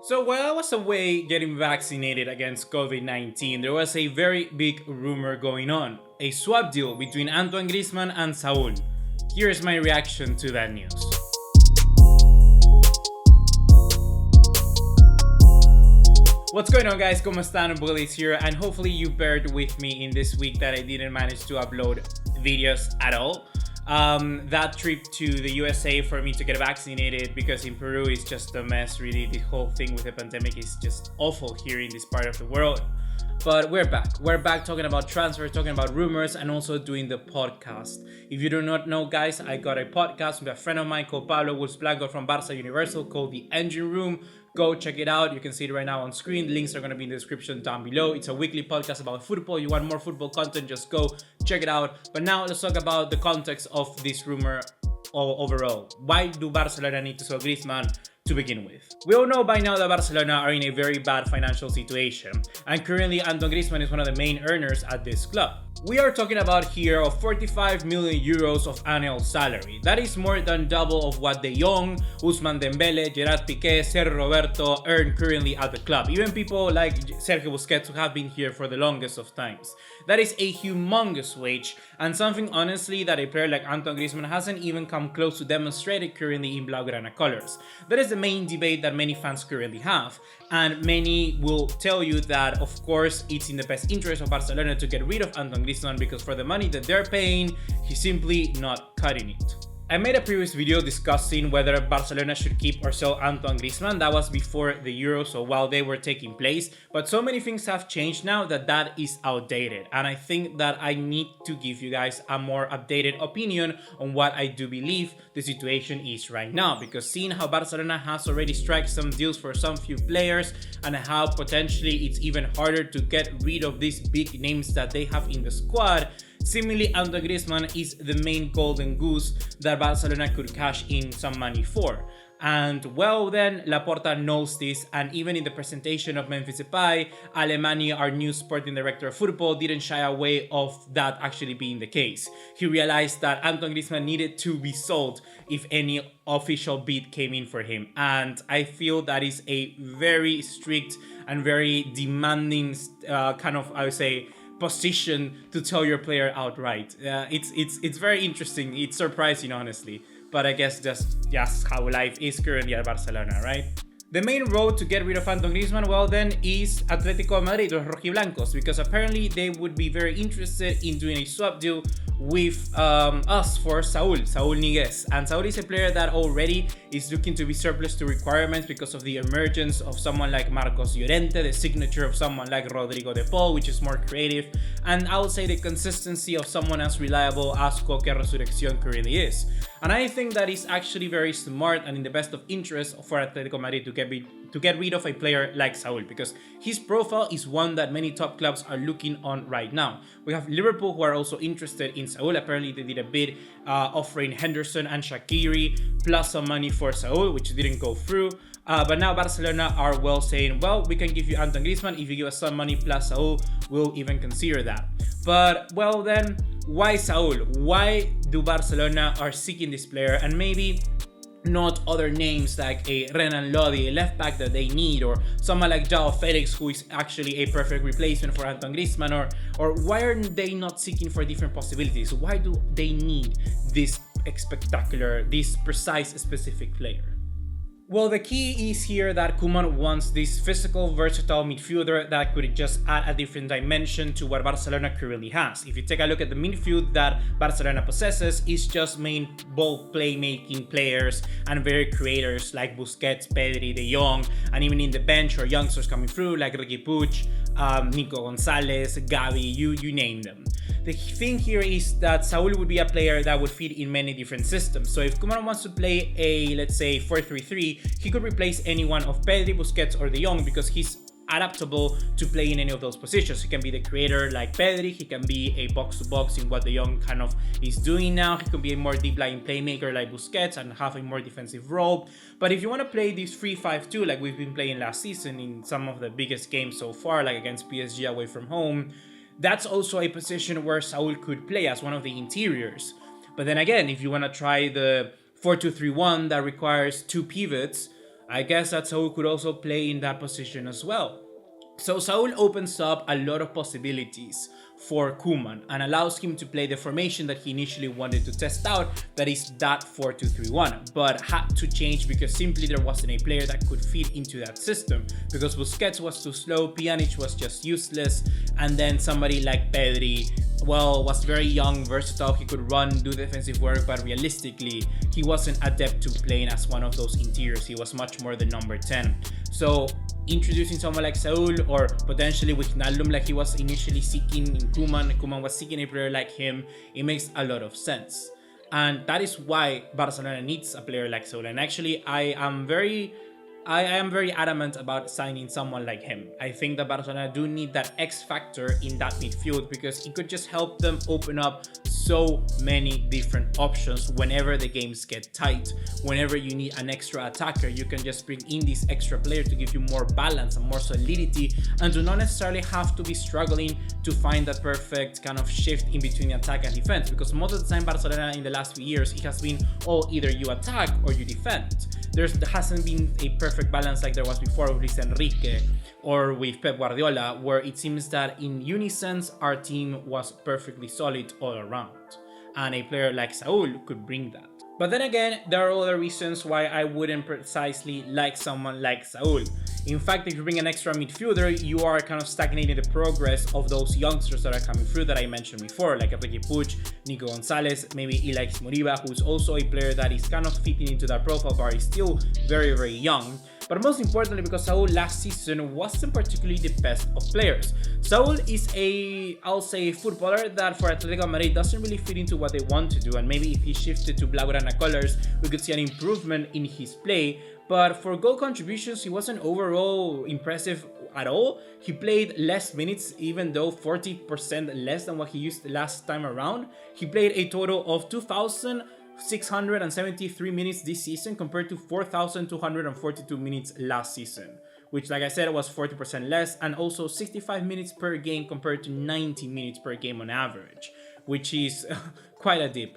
So while I was away getting vaccinated against COVID-19, there was a very big rumor going on. A swap deal between Antoine Griezmann and Saúl. Here's my reaction to that news. What's going on, guys? ¿Cómo están? BugaLuis here, and hopefully you bared with me in this week that I didn't manage to upload videos at all. That trip to the USA for me to get vaccinated, because in Peru is just a mess. Really, the whole thing with the pandemic is just awful here in this part of the world. But we're back talking about transfer, talking about rumors, and also doing the podcast. If you do not know, guys, I got a podcast with a friend of mine called Pablo Blanco from Barça Universal called The Engine Room. Go check it out. You can see it right now on screen. Links are going to be in the description down below. It's a weekly podcast about football. You want more football content, just go check it out. But now let's talk about the context of this rumor overall. Why do Barcelona need to sell Griezmann to begin with? We all know by now that Barcelona are in a very bad financial situation, and currently Antoine Griezmann is one of the main earners at this club. We are talking about here of 45 million euros of annual salary. That is more than double of what De Jong, Ousmane Dembele, Gerard Piqué, Sergio Roberto earn currently at the club. Even people like Sergio Busquets, who have been here for the longest of times. That is a humongous wage, and something honestly that a player like Antoine Griezmann hasn't even come close to demonstrating currently in Blaugrana colors. That is the main debate that many fans currently have, and many will tell you that of course it's in the best interest of Barcelona to get rid of Antoine Griezmann, because for the money that they're paying, he's simply not cutting it. I made a previous video discussing whether Barcelona should keep or sell Antoine Griezmann. That was before the Euros, so while they were taking place. But so many things have changed now that is outdated. And I think that I need to give you guys a more updated opinion on what I do believe the situation is right now. Because seeing how Barcelona has already struck some deals for some few players, and how potentially it's even harder to get rid of these big names that they have in the squad, seemingly Antoine Griezmann is the main golden goose that Barcelona could cash in some money for. And well then, Laporta knows this, and even in the presentation of Memphis Depay, Alemania, our new sporting director of football, didn't shy away of that actually being the case. He realized that Antoine Griezmann needed to be sold if any official bid came in for him. And I feel that is a very strict and very demanding kind of, I would say, position to tell your player outright. It's very interesting. It's surprising, honestly, but I guess just how life is currently at Barcelona, right? The main road to get rid of Antoine Griezmann, well then, is Atletico Madrid, or Rojiblancos, because apparently they would be very interested in doing a swap deal with us for Saúl Ñiguez. And Saúl is a player that already is looking to be surplus to requirements because of the emergence of someone like Marcos Llorente, the signature of someone like Rodrigo de Paul, which is more creative, and I would say the consistency of someone as reliable as Coque Resurrección currently is. And I think that is actually very smart and in the best of interest for Atletico Madrid to get rid of a player like Saúl, because his profile is one that many top clubs are looking on right now. We have Liverpool, who are also interested in Saúl. Apparently they did a bid offering Henderson and Shaqiri plus some money for Saúl, which didn't go through. But now Barcelona are well saying, well, we can give you Antoine Griezmann if you give us some money plus Saúl, we'll even consider that. But well then, why Saúl? Why do Barcelona are seeking this player and maybe not other names like a Renan Lodi, a left back that they need, or someone like João Felix, who is actually a perfect replacement for Antoine Griezmann, or why are they not seeking for different possibilities? Why do they need this spectacular, this precise, specific player? Well, the key is here that Koeman wants this physical, versatile midfielder that could just add a different dimension to what Barcelona currently has. If you take a look at the midfield that Barcelona possesses, it's just main ball playmaking players and very creators like Busquets, Pedri, De Jong, and even in the bench or youngsters coming through like Riqui Puig, Nico Gonzalez, Gavi, you name them. The thing here is that Saúl would be a player that would fit in many different systems. So if Koeman wants to play a, let's say, 4-3-3, he could replace any one of Pedri, Busquets, or De Jong, because he's adaptable to play in any of those positions. He can be the creator like Pedri, he can be a box-to-box in what De Jong kind of is doing now, he can be a more deep-lying playmaker like Busquets and have a more defensive role. But if you want to play this 3-5-2 like we've been playing last season in some of the biggest games so far, like against PSG away from home, that's also a position where Saúl could play as one of the interiors. But then again, if you want to try the 4-2-3-1 that requires two pivots, I guess that Saúl could also play in that position as well. So Saúl opens up a lot of possibilities for Koeman and allows him to play the formation that he initially wanted to test out, that is that 4-2-3-1, but had to change because simply there wasn't a player that could fit into that system, because Busquets was too slow, Pjanic was just useless, and then somebody like Pedri, well, was very young, versatile, he could run, do defensive work, but realistically, he wasn't adept to playing as one of those interiors. He was much more the number 10. So introducing someone like Saúl, or potentially with Nalum like he was initially seeking in Koeman was seeking a player like him, it makes a lot of sense. And that is why Barcelona needs a player like Saúl. And actually, I am very adamant about signing someone like him. I think that Barcelona do need that X factor in that midfield, because it could just help them open up so many different options whenever the games get tight. Whenever you need an extra attacker, you can just bring in this extra player to give you more balance and more solidity, and do not necessarily have to be struggling to find that perfect kind of shift in between attack and defense, because most of the time Barcelona in the last few years, it has been, oh, either you attack or you defend. There hasn't been a perfect balance like there was before with Luis Enrique or with Pep Guardiola, where it seems that in unison our team was perfectly solid all around, and a player like Saúl could bring that. But then again, there are other reasons why I wouldn't precisely like someone like Saúl. In fact, if you bring an extra midfielder, you are kind of stagnating the progress of those youngsters that are coming through that I mentioned before, like Ricky Puig, Nico Gonzalez, maybe Ilaix Moriba, who's also a player that is kind of fitting into that profile, but is still very, very young. But most importantly, because Saúl last season wasn't particularly the best of players. Saúl is I'll say, footballer that for Atletico Madrid doesn't really fit into what they want to do, and maybe if he shifted to Blaugrana colors, we could see an improvement in his play. But for goal contributions, he wasn't overall impressive at all. He played less minutes, even though 40% less than what he used last time around. He played a total of 2,673 minutes this season compared to 4,242 minutes last season, which, like I said, was 40% less, and also 65 minutes per game compared to 90 minutes per game on average, which is quite a dip.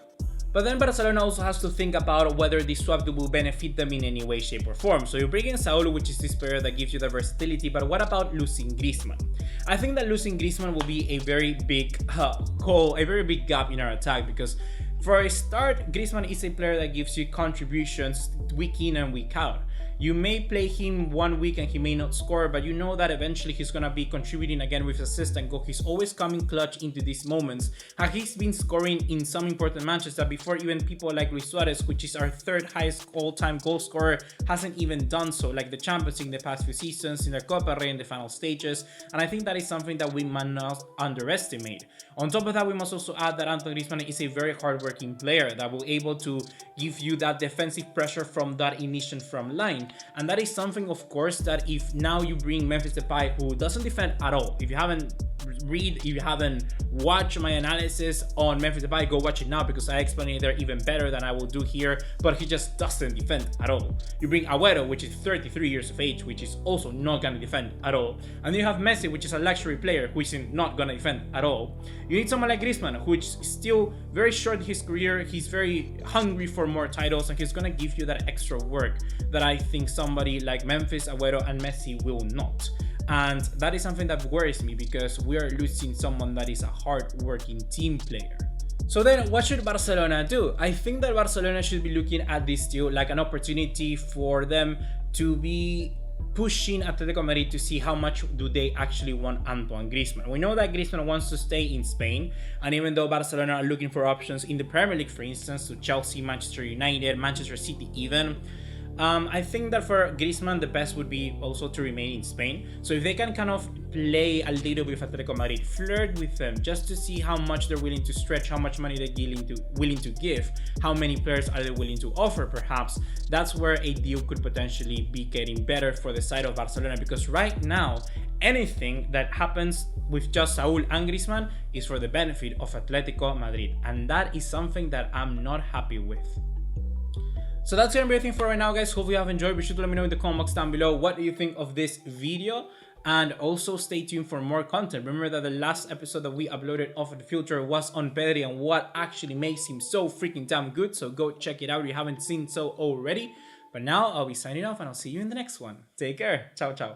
But then Barcelona also has to think about whether this swap will benefit them in any way, shape or form. So you bring in Saúl, which is this player that gives you the versatility, but what about losing Griezmann? I think that losing Griezmann will be a very big gap in our attack, because for a start, Griezmann is a player that gives you contributions week in and week out. You may play him 1 week and he may not score, but you know that eventually he's going to be contributing again with assist and goal. He's always coming clutch into these moments. And he's been scoring in some important matches that before even people like Luis Suarez, which is our third highest all-time goal scorer, hasn't even done so, like the Champions League in the past few seasons, in the Copa Rey in the final stages. And I think that is something that we might not underestimate. On top of that, we must also add that Antoine Griezmann is a very hardworking player that will be able to give you that defensive pressure from that initiation from line. And that is something, of course, that if now you bring Memphis Depay, who doesn't defend at all, if you haven't watched my analysis on Memphis Depay, go watch it now, because I explain it there even better than I will do here, but he just doesn't defend at all. You bring Agüero, which is 33 years of age, which is also not going to defend at all. And then you have Messi, which is a luxury player, which is not going to defend at all. You need someone like Griezmann, who is still very short in his career. He's very hungry for more titles, and he's going to give you that extra work that I think somebody like Memphis, Agüero, and Messi will not. And that is something that worries me, because we are losing someone that is a hard-working team player. So then what should Barcelona do? I think that Barcelona should be looking at this deal like an opportunity for them to be pushing Atletico Madrid to see how much do they actually want Antoine Griezmann. We know that Griezmann wants to stay in Spain, and even though Barcelona are looking for options in the Premier League, for instance, to Chelsea, Manchester United, Manchester City even, I think that for Griezmann, the best would be also to remain in Spain. So if they can kind of play a little bit with Atletico Madrid, flirt with them just to see how much they're willing to stretch, how much money they're willing to give, how many players are they willing to offer perhaps, that's where a deal could potentially be getting better for the side of Barcelona. Because right now, anything that happens with just Saúl and Griezmann is for the benefit of Atletico Madrid. And that is something that I'm not happy with. So that's gonna be everything for right now, guys. Hope you have enjoyed. Be sure to let me know in the comment box down below what do you think of this video, and also stay tuned for more content. Remember that the last episode that we uploaded off of the filter was on Pedri and what actually makes him so freaking damn good, so go check it out if you haven't seen so already. But now I'll be signing off and I'll see you in the next one. Take care. Ciao, ciao.